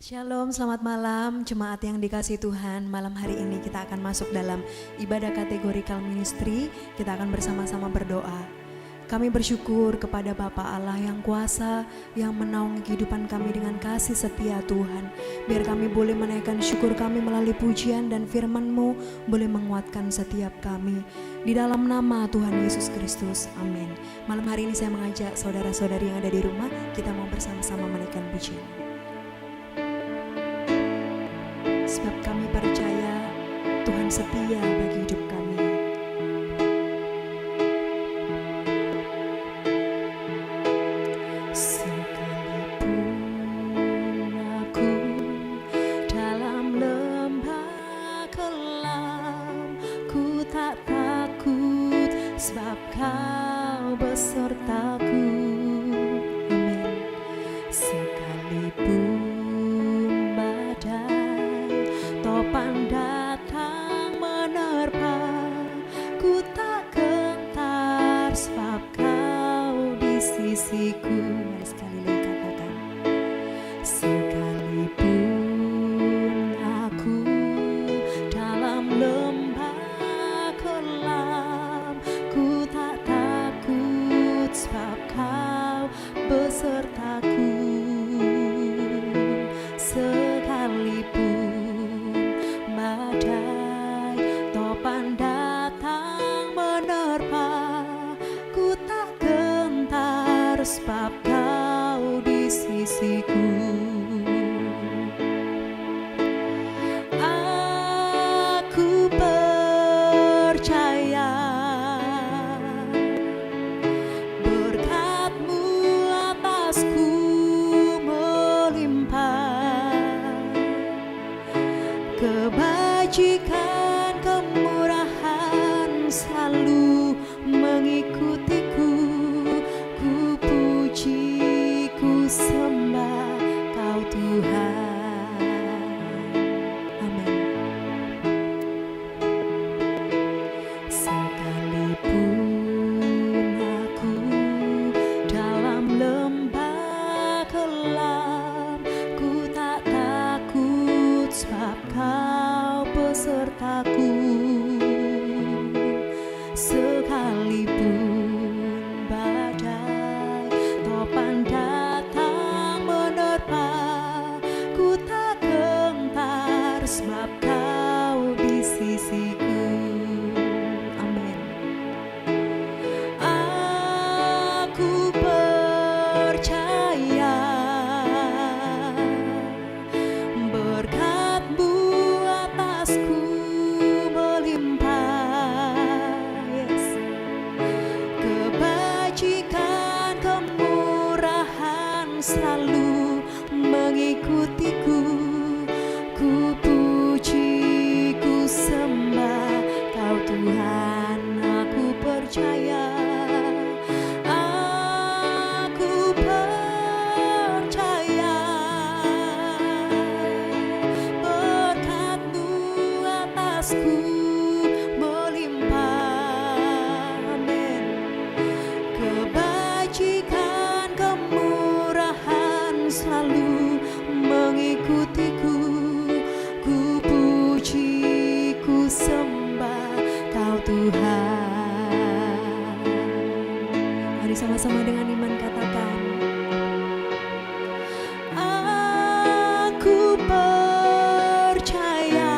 Shalom, selamat malam jemaat yang dikasihi Tuhan. Malam hari ini kita akan masuk dalam ibadah kategorikal ministry. Kita akan bersama-sama berdoa. Kami bersyukur kepada Bapa Allah yang kuasa, yang menaungi kehidupan kami dengan kasih setia Tuhan. Biar kami boleh menaikkan syukur kami melalui pujian dan firman-Mu boleh menguatkan setiap kami. Di dalam nama Tuhan Yesus Kristus, amin. Malam hari ini saya mengajak saudara-saudari yang ada di rumah, kita mau bersama-sama menaikkan pujian. Sebab kami percaya Tuhan setia bagi hidup kami. Sekalipun aku dalam lembah kelam, ku tak takut sebab Kau besertaku. Amin. Sekalipun topan datang menerpa, ku tak gentar sebab Kau di sisiku. Mari sekali lagi katakan. Sekalipun aku dalam lembah kelam, ku tak takut sebab Kau besertaku. Sekalipun badai topan datang menerpa, ku tak gentar sebab Kau di sisiku. Aku percaya berkat-Mu atasku melimpah, kebajikan kemurahan selalu mengikutiku. Ku puji, ku sembah Kau Tuhan. Amin. Sekalipun aku dalam lembah kelam, ku tak takut sebab Kau besertaku. Sekalipun badai topan datang menerpa, ku tak gentar sebab Kau di sisiku. Amin. Aku percaya berkat-Mu atasku melimpah, yes. Kebajikan kemurahan selalu mengikutiku. Ku puji, ku sembah Kau Tuhan. Aku percaya, aku percaya berkat-Mu atasku melimpah. Amin. Kebajikan kemurahan selalu mengikutiku. Ku puji, ku sembah Kau Tuhan. Mari sama-sama dengan iman katakan. Aku percaya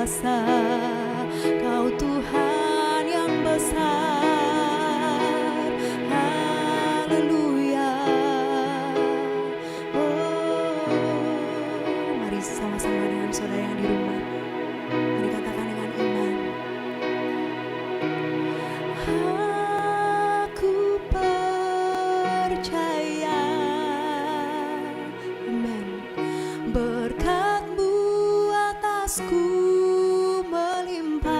berkuasa, Kau Tuhan yang besar. Haleluya. Mari sama-sama dengan saudara yang di rumah, mari katakan dengan iman. Aku percaya, amen, berkat-Mu atasku melimpah,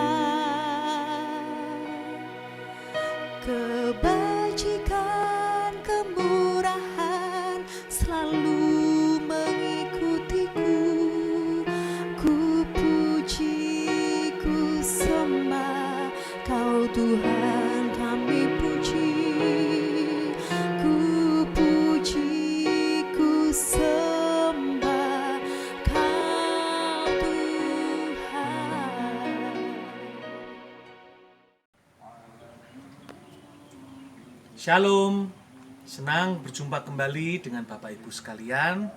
kebajikan, kemurahan selalu mengikutiku. Ku puji, ku sembah Kau Tuhan, kami puji. Ku puji, ku sembah Kau Tuhan. Shalom, senang berjumpa kembali dengan Bapak Ibu sekalian.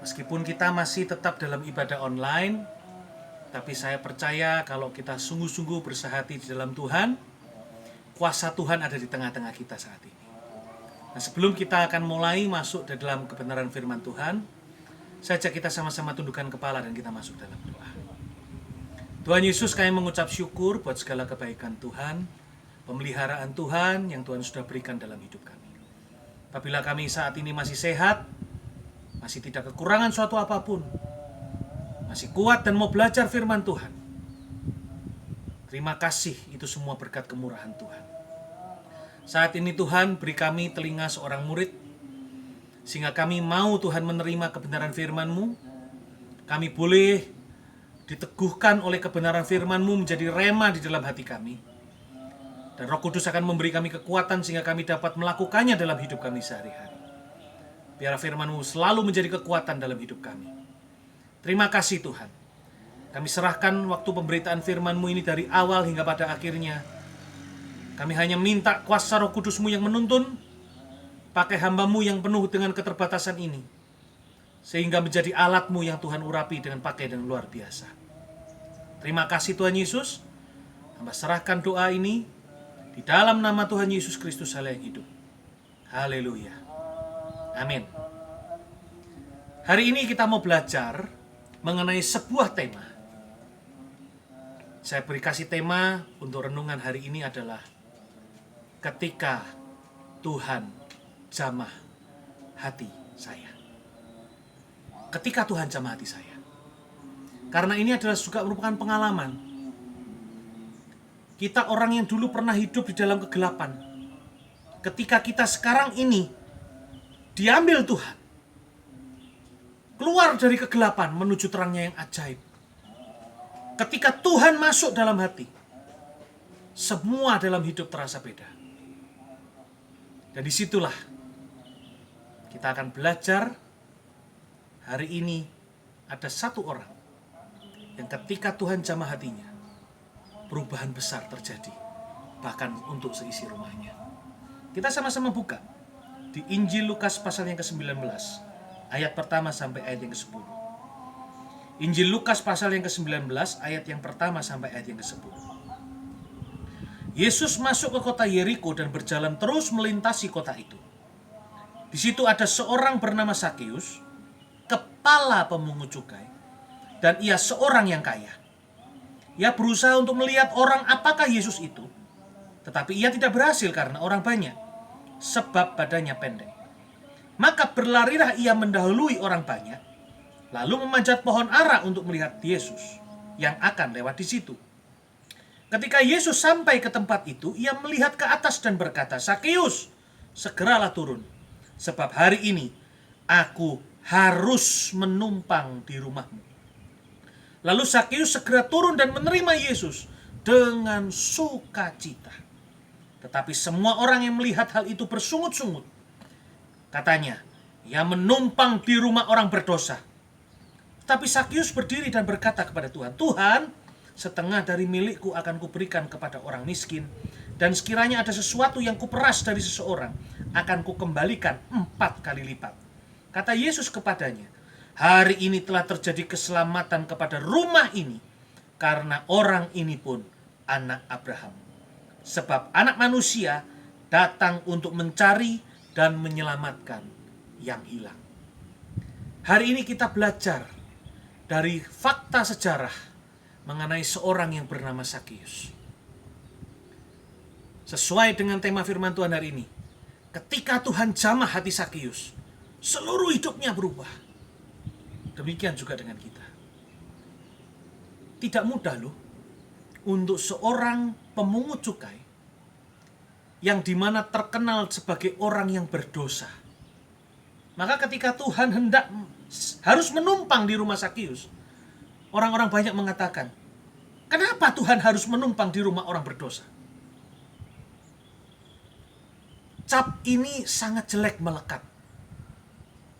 Meskipun kita masih tetap dalam ibadah online, tapi saya percaya kalau kita sungguh-sungguh bersehati di dalam Tuhan, kuasa Tuhan ada di tengah-tengah kita saat ini. Nah, sebelum kita akan mulai masuk di dalam kebenaran firman Tuhan, saya ajak kita sama-sama tundukkan kepala dan kita masuk dalam doa. Tuhan Yesus, kami mengucap syukur buat segala kebaikan Tuhan, pemeliharaan Tuhan yang Tuhan sudah berikan dalam hidup kami. Apabila kami saat ini masih sehat, masih tidak kekurangan suatu apapun, masih kuat dan mau belajar firman Tuhan, terima kasih, itu semua berkat kemurahan Tuhan. Saat ini Tuhan beri kami telinga seorang murid, sehingga kami mau Tuhan menerima kebenaran firman-Mu. Kami boleh diteguhkan oleh kebenaran firman-Mu menjadi rema di dalam hati kami. Dan Roh Kudus akan memberi kami kekuatan sehingga kami dapat melakukannya dalam hidup kami sehari-hari. Biar firman-Mu selalu menjadi kekuatan dalam hidup kami. Terima kasih Tuhan. Kami serahkan waktu pemberitaan firman-Mu ini dari awal hingga pada akhirnya. Kami hanya minta kuasa Roh Kudus-Mu yang menuntun, pakai hamba-Mu yang penuh dengan keterbatasan ini, sehingga menjadi alat-Mu yang Tuhan urapi dengan pakai dan luar biasa. Terima kasih Tuhan Yesus. Hamba serahkan doa ini di dalam nama Tuhan Yesus Kristus Allah yang hidup. Haleluya. Amin. Hari ini kita mau belajar mengenai sebuah tema. Saya beri kasih tema untuk renungan hari ini adalah ketika Tuhan jamah hati saya. Ketika Tuhan jamah hati saya. Karena ini adalah juga merupakan pengalaman. Kita orang yang dulu pernah hidup di dalam kegelapan. Ketika kita sekarang ini diambil Tuhan, keluar dari kegelapan menuju terangnya yang ajaib. Ketika Tuhan masuk dalam hati, semua dalam hidup terasa beda. Dan disitulah kita akan belajar. Hari ini ada satu orang yang ketika Tuhan jamah hatinya, perubahan besar terjadi, bahkan untuk seisi rumahnya. Kita sama-sama buka di Injil Lukas pasal yang ke-19, ayat pertama sampai ayat yang ke-10. Injil Lukas pasal yang ke-19, ayat yang pertama sampai ayat yang ke-10. Yesus masuk ke kota Yeriko dan berjalan terus melintasi kota itu. Di situ ada seorang bernama Sakeus, kepala pemungut cukai, dan ia seorang yang kaya. Ia berusaha untuk melihat orang apakah Yesus itu, tetapi ia tidak berhasil karena orang banyak, sebab badannya pendek. Maka berlarilah ia mendahului orang banyak, lalu memanjat pohon ara untuk melihat Yesus yang akan lewat di situ. Ketika Yesus sampai ke tempat itu, ia melihat ke atas dan berkata, "Sakeus, segeralah turun, sebab hari ini aku harus menumpang di rumahmu." Lalu Sakeus segera turun dan menerima Yesus dengan sukacita. Tetapi semua orang yang melihat hal itu bersungut-sungut. Katanya, ia menumpang di rumah orang berdosa. Tapi Sakeus berdiri dan berkata kepada Tuhan, "Tuhan, setengah dari milikku akan kuberikan kepada orang miskin. Dan sekiranya ada sesuatu yang kuperas dari seseorang, akan kukembalikan 4 kali lipat." Kata Yesus kepadanya, "Hari ini telah terjadi keselamatan kepada rumah ini, karena orang ini pun anak Abraham. Sebab anak manusia datang untuk mencari dan menyelamatkan yang hilang. Hari ini kita belajar dari fakta sejarah mengenai seorang yang bernama Sakeus. Sesuai dengan tema firman Tuhan hari ini, ketika Tuhan jamah hati Sakeus, seluruh hidupnya berubah. Demikian juga dengan kita. Tidak mudah loh untuk seorang pemungut cukai yang dimana terkenal sebagai orang yang berdosa. Maka ketika Tuhan hendak harus menumpang di rumah Sakeus, orang-orang banyak mengatakan, kenapa Tuhan harus menumpang di rumah orang berdosa? Cap ini sangat jelek melekat.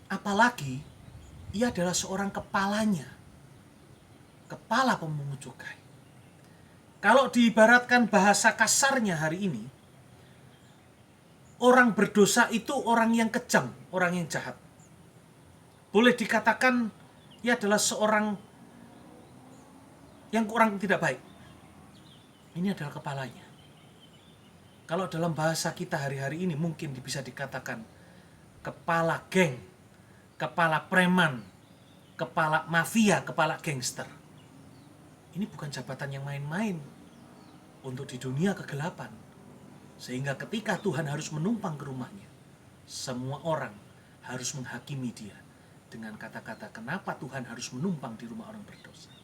Apalagi ia adalah seorang kepalanya, kepala pemungut cukai. Kalau diibaratkan bahasa kasarnya hari ini, orang berdosa itu orang yang kejam, orang yang jahat. Boleh dikatakan ia adalah seorang yang kurang tidak baik. Ini adalah kepalanya. Kalau dalam bahasa kita hari-hari ini mungkin bisa dikatakan kepala geng, kepala preman, kepala mafia, kepala gangster. Ini bukan jabatan yang main-main untuk di dunia kegelapan. Sehingga ketika Tuhan harus menumpang ke rumahnya, semua orang harus menghakimi dia dengan kata-kata kenapa Tuhan harus menumpang di rumah orang berdosa.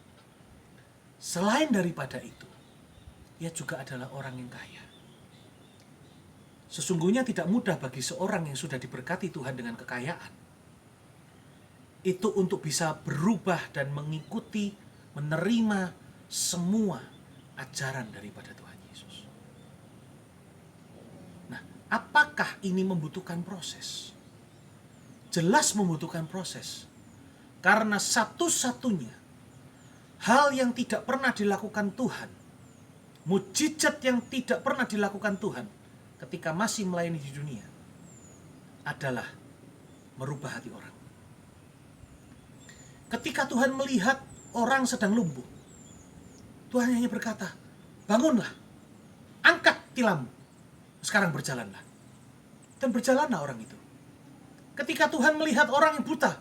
Selain daripada itu, ia juga adalah orang yang kaya. Sesungguhnya tidak mudah bagi seorang yang sudah diberkati Tuhan dengan kekayaan itu untuk bisa berubah dan mengikuti, menerima semua ajaran daripada Tuhan Yesus. Nah, apakah ini membutuhkan proses? Jelas membutuhkan proses. Karena satu-satunya hal yang tidak pernah dilakukan Tuhan, mujizat yang tidak pernah dilakukan Tuhan ketika masih melayani di dunia adalah merubah hati orang. Ketika Tuhan melihat orang sedang lumpuh, Tuhan hanya berkata, bangunlah, angkat tilammu, sekarang berjalanlah. Dan berjalanlah orang itu. Ketika Tuhan melihat orang yang buta,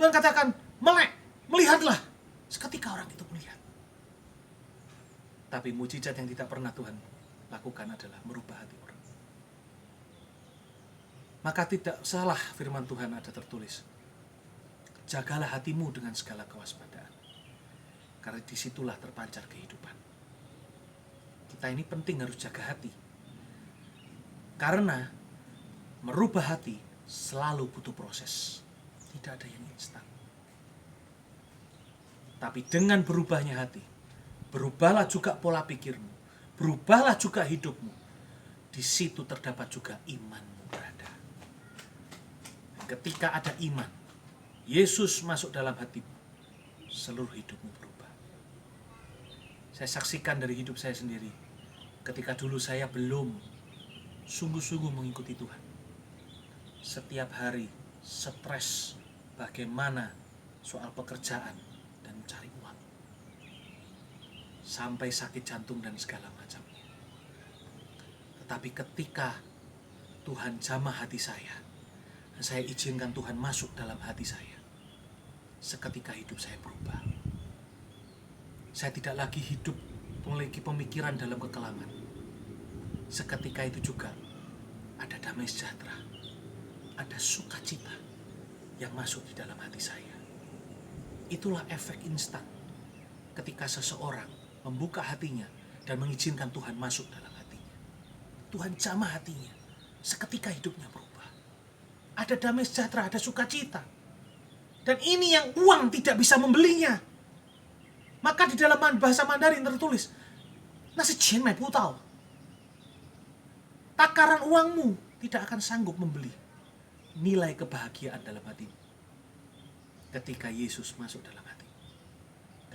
Tuhan katakan, melek, melihatlah. Seketika orang itu melihat. Tapi mujizat yang tidak pernah Tuhan lakukan adalah merubah hati orang. Maka tidak salah firman Tuhan ada tertulis, jagalah hatimu dengan segala kewaspadaan, karena disitulah terpancar kehidupan. Kita ini penting harus jaga hati, karena merubah hati selalu butuh proses. Tidak ada yang instan. Tapi dengan berubahnya hati, berubahlah juga pola pikirmu, berubahlah juga hidupmu. Di situ terdapat juga imanmu berada. Ketika ada iman, Yesus masuk dalam hatimu, seluruh hidupmu berubah. Saya saksikan dari hidup saya sendiri, ketika dulu saya belum sungguh-sungguh mengikuti Tuhan. Setiap hari stres bagaimana soal pekerjaan dan mencari uang. Sampai sakit jantung dan segala macamnya. Tetapi ketika Tuhan jamah hati saya izinkan Tuhan masuk dalam hati saya, seketika hidup saya berubah. Saya tidak lagi hidup memiliki pemikiran dalam kekelaman. Seketika itu juga ada damai sejahtera, ada sukacita yang masuk di dalam hati saya. Itulah efek instan ketika seseorang membuka hatinya dan mengizinkan Tuhan masuk dalam hatinya. Tuhan jamah hatinya, seketika hidupnya berubah. Ada damai sejahtera, ada sukacita. Dan ini yang uang tidak bisa membelinya. Maka di dalam bahasa Mandarin tertulis, nasi chen mai bu tao. Takaran uangmu tidak akan sanggup membeli nilai kebahagiaan dalam hatimu. Ketika Yesus masuk dalam hati,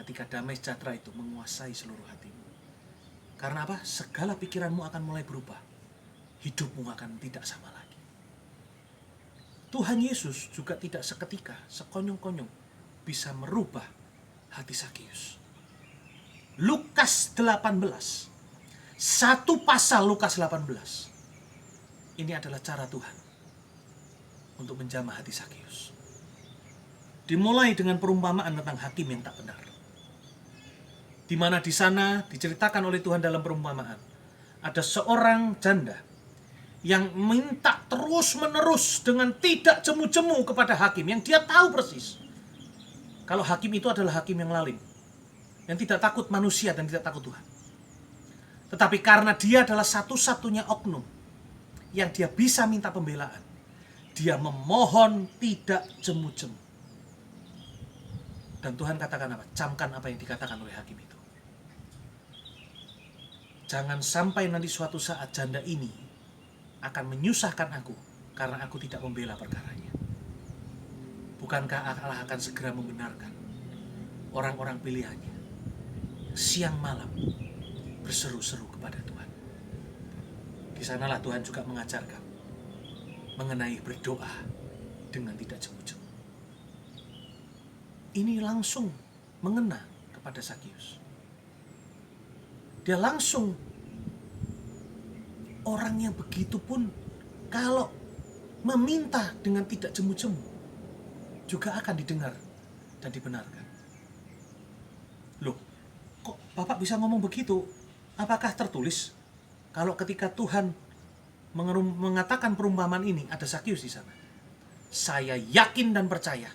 ketika damai sejahtera itu menguasai seluruh hatimu. Karena apa? Segala pikiranmu akan mulai berubah. Hidupmu akan tidak sama lagi. Tuhan Yesus juga tidak seketika, sekonyong-konyong bisa merubah hati Sakeus. Lukas 18. Satu pasal Lukas 18. Ini adalah cara Tuhan untuk menjamah hati Sakeus. Dimulai dengan perumpamaan tentang hakim yang tak benar. Di mana di sana diceritakan oleh Tuhan dalam perumpamaan. Ada seorang janda yang minta terus-menerus dengan tidak jemu-jemu kepada hakim yang dia tahu persis kalau hakim itu adalah hakim yang lalim, yang tidak takut manusia dan tidak takut Tuhan. Tetapi karena dia adalah satu-satunya oknum yang dia bisa minta pembelaan, dia memohon tidak jemu-jemu. Dan Tuhan katakan apa? Camkan apa yang dikatakan oleh hakim itu. Jangan sampai nanti suatu saat janda ini akan menyusahkan aku karena aku tidak membela perkaranya. Bukankah Allah akan segera membenarkan orang-orang pilihannya siang malam berseru-seru kepada Tuhan. Di sanalah Tuhan juga mengajarkan mengenai berdoa dengan tidak jemu-jemu. Ini langsung mengena kepada Sakeus. Dia langsung, orang yang begitu pun kalau meminta dengan tidak jemu-jemu juga akan didengar dan dibenarkan. Loh, kok Bapak bisa ngomong begitu? Apakah tertulis kalau ketika Tuhan mengatakan perumpamaan ini ada Sakeus di sana? Saya yakin dan percaya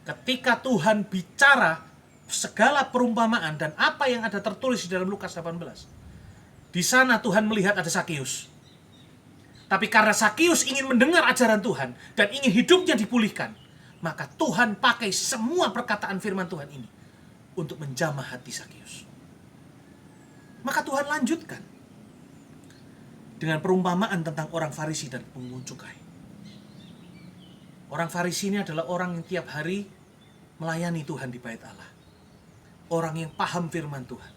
ketika Tuhan bicara segala perumpamaan dan apa yang ada tertulis di dalam Lukas 18, di sana Tuhan melihat ada Sakeus. Tapi karena Sakeus ingin mendengar ajaran Tuhan dan ingin hidupnya dipulihkan, maka Tuhan pakai semua perkataan firman Tuhan ini untuk menjamah hati Sakeus. Maka Tuhan lanjutkan dengan perumpamaan tentang orang Farisi dan pungut cukai. Orang Farisi ini adalah orang yang tiap hari melayani Tuhan di bait Allah. Orang yang paham firman Tuhan.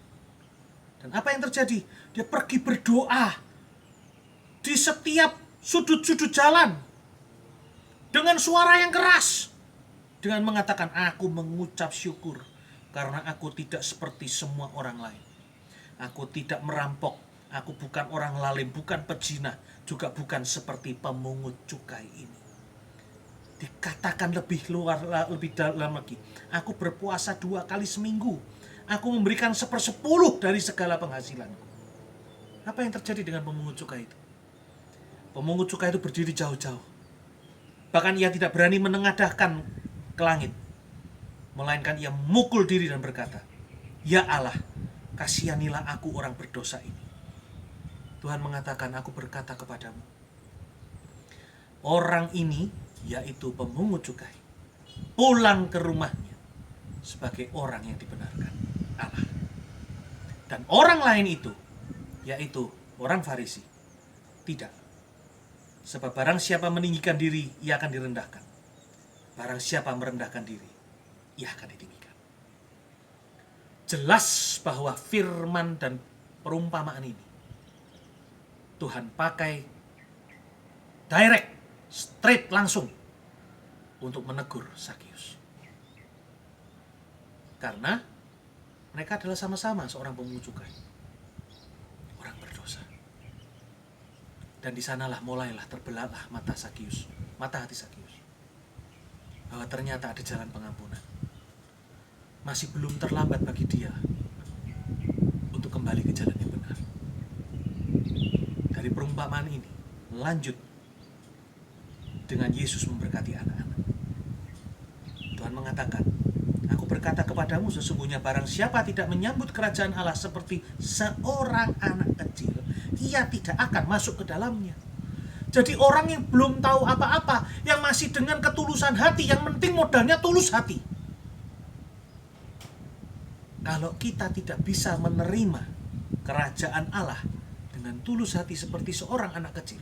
Dan apa yang terjadi? Dia pergi berdoa di setiap sudut-sudut jalan dengan suara yang keras, dengan mengatakan, aku mengucap syukur karena aku tidak seperti semua orang lain. Aku tidak merampok, aku bukan orang lalim, bukan pezina, juga bukan seperti pemungut cukai ini. Dikatakan lebih dalam lagi, aku berpuasa 2 kali seminggu, aku memberikan 1/10 dari segala penghasilanku. Apa yang terjadi dengan pemungut cukai itu? Pemungut cukai itu berdiri jauh-jauh. Bahkan ia tidak berani menengadahkan ke langit, melainkan ia memukul diri dan berkata, ya Allah, kasihanilah aku orang berdosa ini. Tuhan mengatakan, aku berkata kepadamu, orang ini, yaitu pemungut cukai, pulang ke rumahnya sebagai orang yang dibenarkan Allah. Dan orang lain itu, yaitu orang Farisi, tidak. Sebab barang siapa meninggikan diri, ia akan direndahkan. Barang siapa merendahkan diri, ia akan ditinggikan. Jelas bahwa firman dan perumpamaan ini Tuhan pakai direct, straight, langsung untuk menegur Sakeus. Karena mereka adalah sama-sama seorang pemungut cukai, orang berdosa. Dan di sanalah mulailah terbelallah mata Sakeus, mata hati Sakeus, bahwa ternyata ada jalan pengampunan. Masih belum terlambat bagi dia untuk kembali ke jalan yang benar. Dari perumpamaan ini lanjut dengan Yesus memberkati anak-anak. Tuhan mengatakan, aku berkata kepadamu, sesungguhnya barang siapa tidak menyambut kerajaan Allah seperti seorang anak kecil, ia tidak akan masuk ke dalamnya. Jadi orang yang belum tahu apa-apa, yang masih dengan ketulusan hati, yang penting modalnya tulus hati. Kalau kita tidak bisa menerima kerajaan Allah dengan tulus hati seperti seorang anak kecil,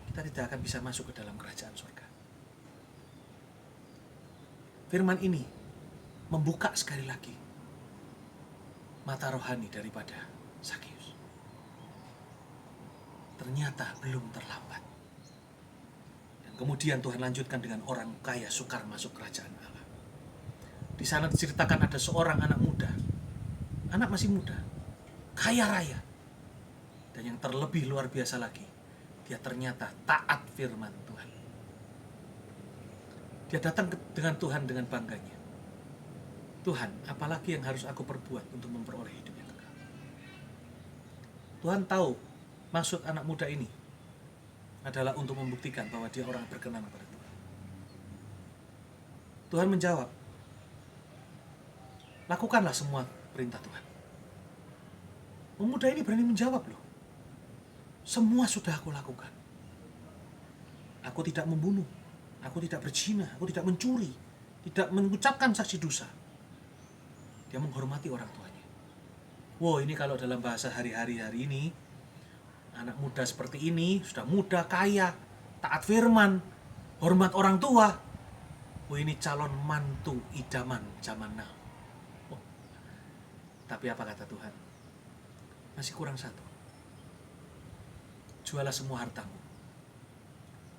kita tidak akan bisa masuk ke dalam kerajaan surga. Firman ini membuka sekali lagi mata rohani daripada Sakeus. Ternyata belum terlambat. Dan kemudian Tuhan lanjutkan dengan orang kaya sukar masuk kerajaan Allah. Di sana diceritakan ada seorang anak muda anak masih muda, kaya raya. Dan yang terlebih luar biasa lagi, dia ternyata taat firman Tuhan. Dia datang dengan Tuhan dengan bangganya. Tuhan, apalagi yang harus aku perbuat untuk memperoleh hidup yang kekal? Tuhan tahu maksud anak muda ini adalah untuk membuktikan bahwa dia orang berkenan kepada Tuhan. Tuhan menjawab, lakukanlah semua perintah Tuhan. Pemuda ini berani menjawab loh. Semua sudah aku lakukan. Aku tidak membunuh, aku tidak berzina, aku tidak mencuri, tidak mengucapkan saksi dosa. Dia menghormati orang tuanya. Wow, ini kalau dalam bahasa hari-hari hari ini, anak muda seperti ini, sudah muda, kaya, taat firman, hormat orang tua. Oh, ini calon mantu idaman zaman now. Oh. Tapi apa kata Tuhan? Masih kurang satu. Jualah semua hartamu,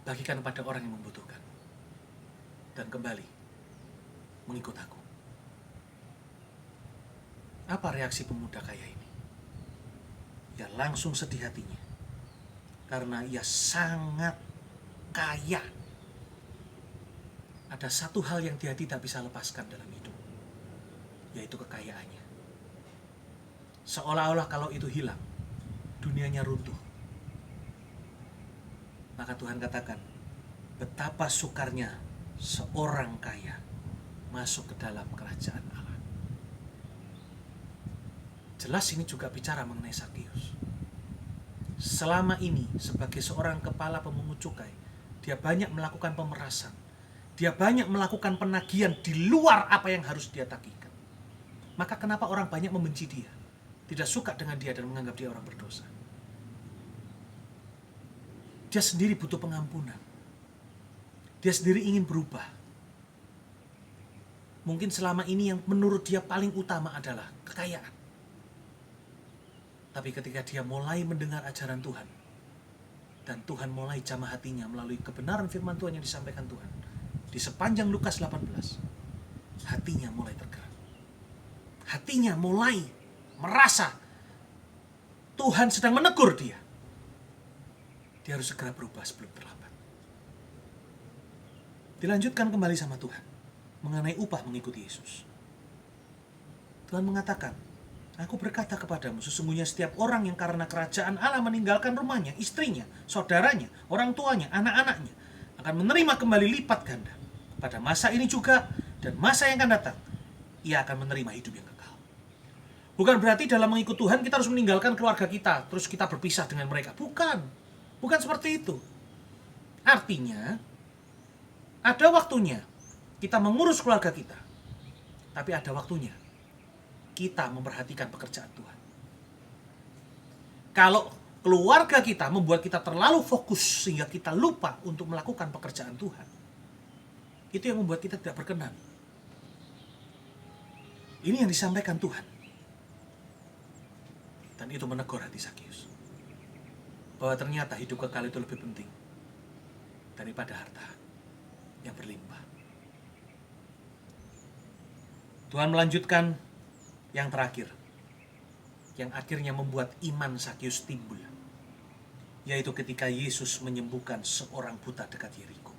bagikan kepada orang yang membutuhkan, dan kembali mengikut aku. Apa reaksi pemuda kaya ini? Ia langsung sedih hatinya, karena ia sangat kaya. Ada satu hal yang dia tidak bisa lepaskan dalam hidup, yaitu kekayaannya. Seolah-olah kalau itu hilang, dunianya runtuh. Maka Tuhan katakan, betapa sukarnya seorang kaya masuk ke dalam kerajaan Allah. Jelas ini juga bicara mengenai Sakeus. Selama ini sebagai seorang kepala pemungut cukai, dia banyak melakukan pemerasan. Dia banyak melakukan penagihan di luar apa yang harus dia tagihkan. Maka kenapa orang banyak membenci dia, tidak suka dengan dia dan menganggap dia orang berdosa? Dia sendiri butuh pengampunan. Dia sendiri ingin berubah. Mungkin selama ini yang menurut dia paling utama adalah kekayaan. Tapi ketika dia mulai mendengar ajaran Tuhan, dan Tuhan mulai jamah hatinya melalui kebenaran firman Tuhan yang disampaikan Tuhan, di sepanjang Lukas 18, hatinya mulai tergerak. Hatinya mulai merasa Tuhan sedang menegur dia. Dia harus segera berubah sebelum terlambat. Dilanjutkan kembali sama Tuhan mengenai upah mengikuti Yesus. Tuhan mengatakan, aku berkata kepadamu, sesungguhnya setiap orang yang karena kerajaan Allah meninggalkan rumahnya, istrinya, saudaranya, orang tuanya, anak-anaknya, akan menerima kembali lipat ganda. Pada masa ini juga dan masa yang akan datang, ia akan menerima hidup yang kekal. Bukan berarti dalam mengikut Tuhan kita harus meninggalkan keluarga kita, terus kita berpisah dengan mereka. Bukan seperti itu. Artinya, ada waktunya kita mengurus keluarga kita. Tapi ada waktunya kita memperhatikan pekerjaan Tuhan. Kalau keluarga kita membuat kita terlalu fokus sehingga kita lupa untuk melakukan pekerjaan Tuhan, itu yang membuat kita tidak berkenan. Ini yang disampaikan Tuhan. Dan itu menegur hati Sakeus. Bahwa ternyata hidup kekal itu lebih penting daripada harta yang berlimpah. Tuhan melanjutkan yang terakhir, yang akhirnya membuat iman Sakeus timbul, yaitu ketika Yesus menyembuhkan seorang buta dekat Yeriko.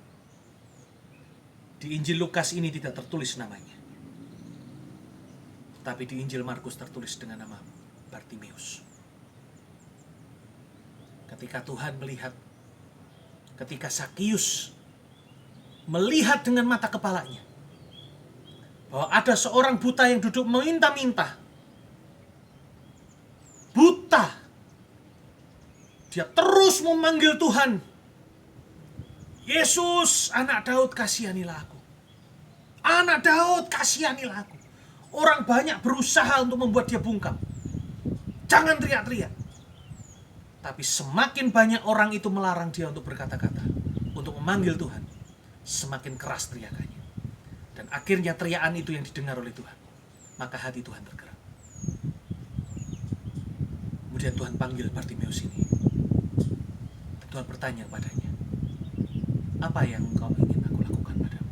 Di Injil Lukas ini tidak tertulis namanya, tapi di Injil Markus tertulis dengan nama Bartimeus. Ketika Tuhan melihat, ketika Sakeus melihat dengan mata kepalanya bahwa ada seorang buta yang duduk meminta-minta, buta, dia terus memanggil Tuhan, Yesus, anak Daud, kasihanilah aku. Anak Daud, kasihanilah aku. Orang banyak berusaha untuk membuat dia bungkam. Jangan teriak-teriak. Tapi semakin banyak orang itu melarang dia untuk berkata-kata, untuk memanggil Tuhan, semakin keras teriakannya. Dan akhirnya teriakan itu yang didengar oleh Tuhan. Maka hati Tuhan tergerak. Kemudian Tuhan panggil Bartimeus ini. Tuhan bertanya padanya, apa yang engkau ingin aku lakukan padamu?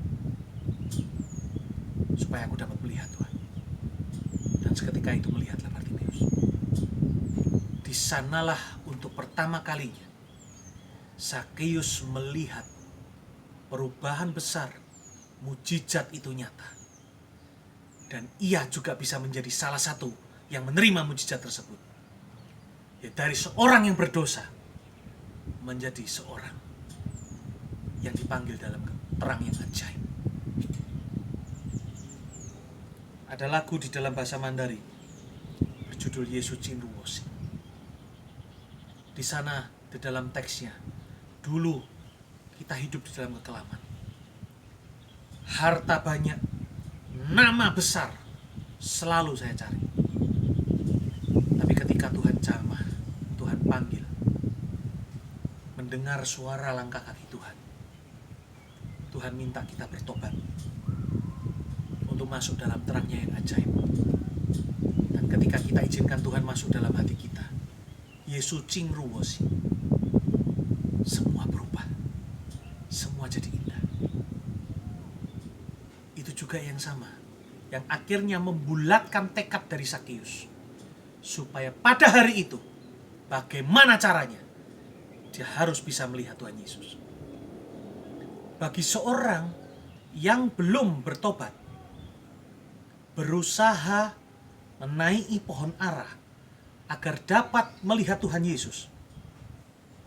Supaya aku dapat melihat, Tuhan. Dan seketika itu melihatlah Di sanalah untuk pertama kalinya Sakeus melihat perubahan besar, mujizat itu nyata. Dan ia juga bisa menjadi salah satu yang menerima mujizat tersebut. Ya, dari seorang yang berdosa menjadi seorang yang dipanggil dalam terang yang ajaib. Ada lagu di dalam bahasa Mandarin berjudul Yesu Cing Ruwosi. Di sana, di dalam teksnya, dulu kita hidup di dalam kekelaman. Harta banyak, nama besar selalu saya cari. Tapi ketika Tuhan jamah, Tuhan panggil, mendengar suara langkah kaki Tuhan, Tuhan minta kita bertobat untuk masuk dalam terangnya yang ajaib. Dan ketika kita izinkan Tuhan masuk dalam hati kita, Yesu Cing Ruwosi, semua berubah, semua jadi indah. Itu juga yang sama, yang akhirnya membulatkan tekad dari Sakeus, supaya pada hari itu, bagaimana caranya, dia harus bisa melihat Tuhan Yesus. Bagi seorang yang belum bertobat, berusaha menaiki pohon ara agar dapat melihat Tuhan Yesus,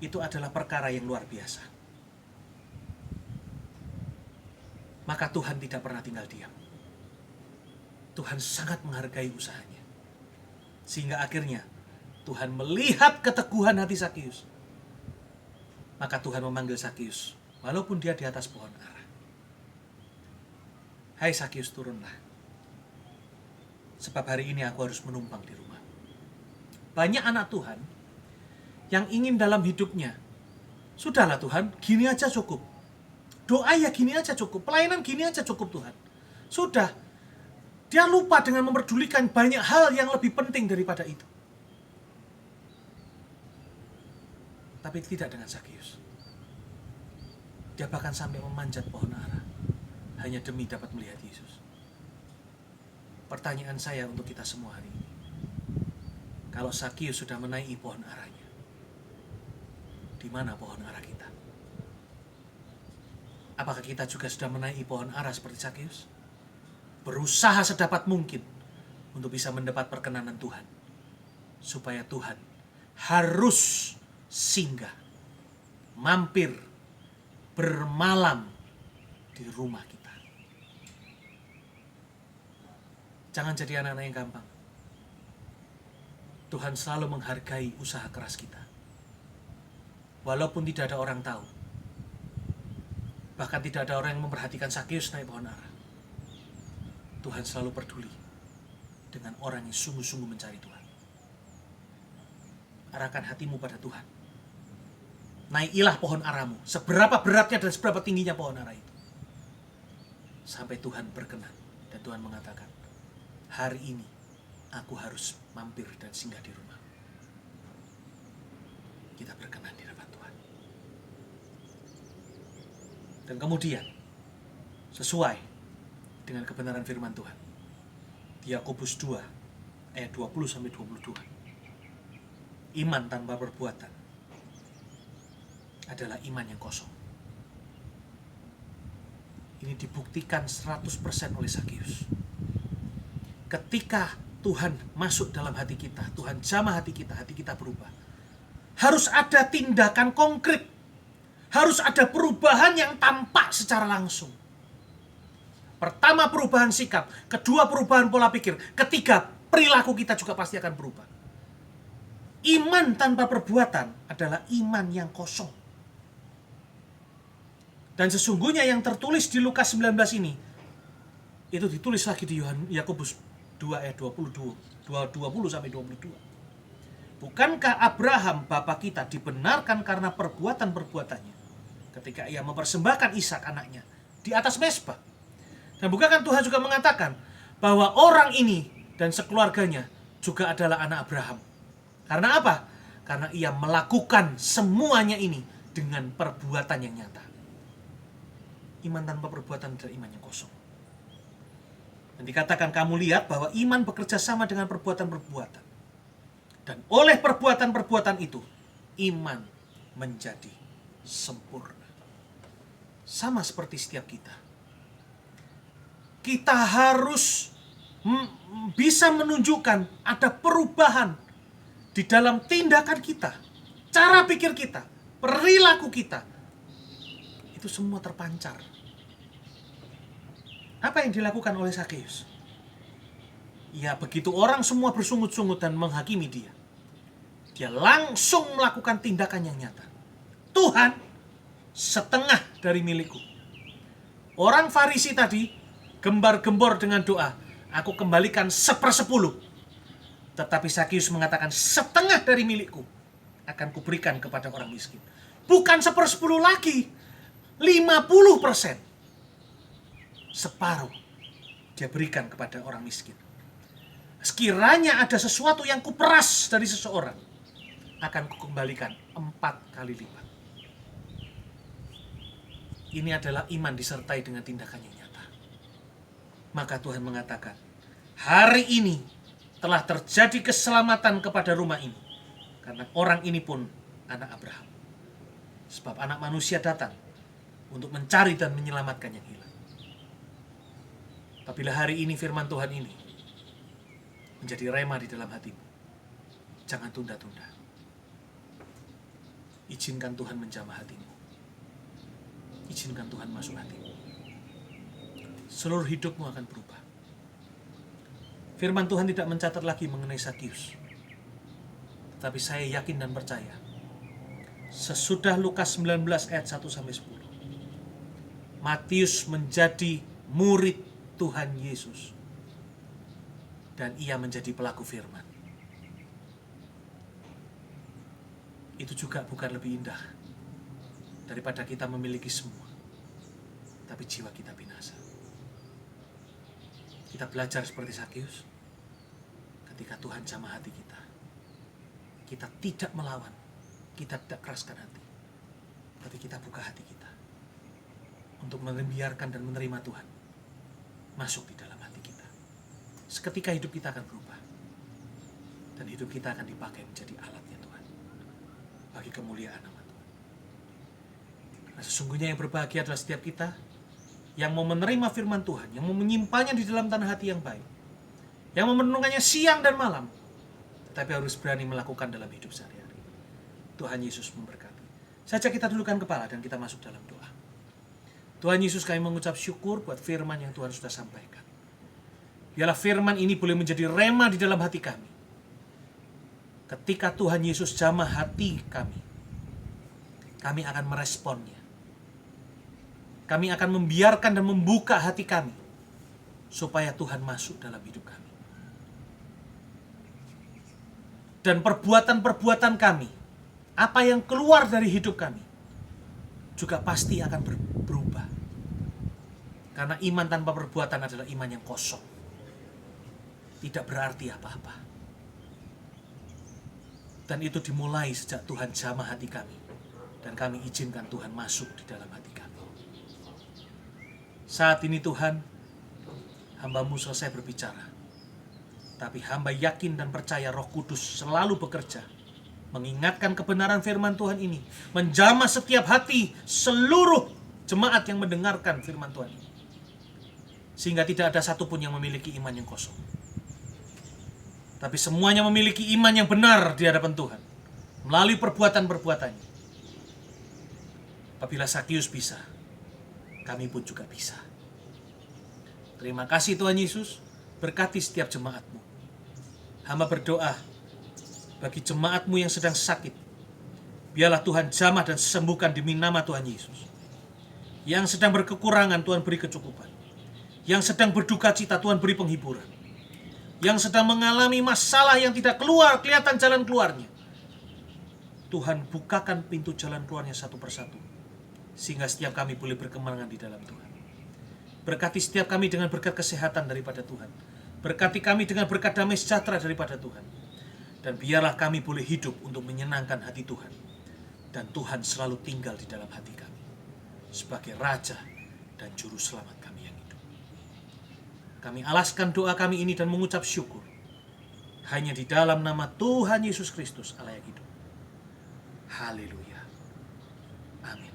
itu adalah perkara yang luar biasa. Maka Tuhan tidak pernah tinggal diam. Tuhan sangat menghargai usahanya. Sehingga akhirnya Tuhan melihat keteguhan hati Sakeus. Maka Tuhan memanggil Sakeus, walaupun dia di atas pohon ara. Hai Sakeus, turunlah. Sebab hari ini aku harus menumpang di rumah. Banyak anak Tuhan yang ingin dalam hidupnya, sudahlah Tuhan, gini aja cukup. Doa ya gini aja cukup, pelayanan gini aja cukup Tuhan. Sudah, dia lupa dengan memperdulikan banyak hal yang lebih penting daripada itu. Tapi tidak dengan Sakeus. Dia bahkan sampai memanjat pohon ara hanya demi dapat melihat Yesus. Pertanyaan saya untuk kita semua hari ini, kalau Sakeus sudah menaiki pohon aranya, di mana pohon ara kita? Apakah kita juga sudah menaiki pohon ara seperti Sakeus? Berusaha sedapat mungkin untuk bisa mendapat perkenanan Tuhan, supaya Tuhan harus singgah, mampir, bermalam di rumah kita. Jangan jadi anak-anak yang gampang. Tuhan selalu menghargai usaha keras kita, walaupun tidak ada orang tahu. Bahkan tidak ada orang yang memperhatikan Sakeus naik pohon ara. Tuhan selalu peduli dengan orang yang sungguh-sungguh mencari Tuhan. Arahkan hatimu pada Tuhan. Naikilah pohon aramu, seberapa beratnya dan seberapa tingginya pohon ara itu, sampai Tuhan berkenan dan Tuhan mengatakan, hari ini aku harus mampir dan singgah di rumah. Kita berkenan di hadapan Tuhan. Dan kemudian, sesuai dengan kebenaran firman Tuhan, di Yakobus 2 ayat 20-22, iman tanpa perbuatan adalah iman yang kosong. Ini dibuktikan 100% oleh Sakeus. Ketika Tuhan masuk dalam hati kita, Tuhan jamah hati kita berubah, harus ada tindakan konkret, harus ada perubahan yang tampak secara langsung. Pertama, perubahan sikap, kedua, perubahan pola pikir, ketiga, perilaku kita juga pasti akan berubah. Iman tanpa perbuatan adalah iman yang kosong. Dan sesungguhnya yang tertulis di Lukas 19 ini, itu ditulis lagi di Yakobus 2 ayat 20-22. Bukankah Abraham bapa kita dibenarkan karena perbuatan-perbuatannya ketika ia mempersembahkan Ishak anaknya di atas mezbah? Dan bukankah Tuhan juga mengatakan bahwa orang ini dan sekeluarganya juga adalah anak Abraham? Karena apa? Karena ia melakukan semuanya ini dengan perbuatan yang nyata. Iman tanpa perbuatan adalah iman yang kosong. Dan dikatakan, kamu lihat bahwa iman bekerja sama dengan perbuatan-perbuatan. Dan oleh perbuatan-perbuatan itu, iman menjadi sempurna. Sama seperti setiap kita. Kita harus bisa menunjukkan ada perubahan di dalam tindakan kita, cara pikir kita, perilaku kita. Itu semua terpancar. Apa yang dilakukan oleh Sakeus? Ya, begitu orang semua bersungut-sungut dan menghakimi dia, dia langsung melakukan tindakan yang nyata. Tuhan, setengah dari milikku. Orang Farisi tadi gembar-gembor dengan doa, aku kembalikan 1/10. Tetapi Sakeus mengatakan, setengah dari milikku akan kuberikan kepada orang miskin. Bukan 1/10 lagi, 50%. Separuh dia berikan kepada orang miskin. Sekiranya ada sesuatu yang kuperas dari seseorang, akan kukembalikan 4 kali lipat. Ini adalah iman disertai dengan tindakan yang nyata. Maka Tuhan mengatakan, hari ini telah terjadi keselamatan kepada rumah ini, karena orang ini pun anak Abraham. Sebab anak manusia datang untuk mencari dan menyelamatkan yang hilang. Apabila hari ini firman Tuhan ini menjadi rema di dalam hatimu, jangan tunda-tunda. Izinkan Tuhan menjamah hatimu. Izinkan Tuhan masuk hatimu. Seluruh hidupmu akan berubah. Firman Tuhan tidak mencatat lagi mengenai Sakeus. Tetapi saya yakin dan percaya, sesudah Lukas 19 ayat 1-10, Matius menjadi murid Tuhan Yesus. Dan ia menjadi pelaku firman. Itu juga bukan lebih indah daripada kita memiliki semua, tapi jiwa kita binasa. Kita belajar seperti Sakeus. Ketika Tuhan jamah hati kita, kita tidak melawan, kita tidak keraskan hati, tapi kita buka hati kita untuk membiarkan dan menerima Tuhan masuk di dalam hati kita. Seketika hidup kita akan berubah, dan hidup kita akan dipakai menjadi alatnya Tuhan bagi kemuliaan nama Tuhan. Nah, sesungguhnya yang berbahagia adalah setiap kita yang mau menerima firman Tuhan, yang mau menyimpannya di dalam tanah hati yang baik, yang mau merenungkannya siang dan malam, tetapi harus berani melakukan dalam hidup sehari-hari. Tuhan Yesus memberkati. Saja kita dulukan kepala dan kita masuk dalam doa. Tuhan Yesus, kami mengucap syukur buat firman yang Tuhan sudah sampaikan. Biarlah firman ini boleh menjadi rema di dalam hati kami. Ketika Tuhan Yesus jamah hati kami akan meresponnya. Kami akan membiarkan dan membuka hati kami supaya Tuhan masuk dalam hidup kami. Dan perbuatan-perbuatan kami, apa yang keluar dari hidup kami, juga pasti akan berubah. Karena iman tanpa perbuatan adalah iman yang kosong. Tidak berarti apa-apa. Dan itu dimulai sejak Tuhan jamah hati kami. Dan kami izinkan Tuhan masuk di dalam hati kami. Saat ini Tuhan, hamba-Mu selesai berbicara. Tapi hamba yakin dan percaya Roh Kudus selalu bekerja. Mengingatkan kebenaran firman Tuhan ini. Menjamah setiap hati seluruh jemaat yang mendengarkan firman Tuhan ini. Sehingga tidak ada satupun yang memiliki iman yang kosong. Tapi semuanya memiliki iman yang benar di hadapan Tuhan. Melalui perbuatan-perbuatannya. Apabila Sakeus bisa, kami pun juga bisa. Terima kasih Tuhan Yesus. Berkati setiap jemaat-Mu. Hamba berdoa bagi jemaat-Mu yang sedang sakit. Biarlah Tuhan jamah dan sembuhkan demi nama Tuhan Yesus. Yang sedang berkekurangan, Tuhan beri kecukupan. Yang sedang berduka cita, Tuhan beri penghiburan. Yang sedang mengalami masalah yang tidak kelihatan jalan keluarnya, Tuhan bukakan pintu jalan keluarnya satu persatu. Sehingga setiap kami boleh berkemenangan di dalam Tuhan. Berkati setiap kami dengan berkat kesehatan daripada Tuhan. Berkati kami dengan berkat damai sejahtera daripada Tuhan. Dan biarlah kami boleh hidup untuk menyenangkan hati Tuhan. Dan Tuhan selalu tinggal di dalam hati kami. Sebagai Raja dan Juru Selamat kami yang hidup. Kami alaskan doa kami ini dan mengucap syukur. hanya di dalam nama Tuhan Yesus Kristus Allah yang hidup. Haleluya. Amin.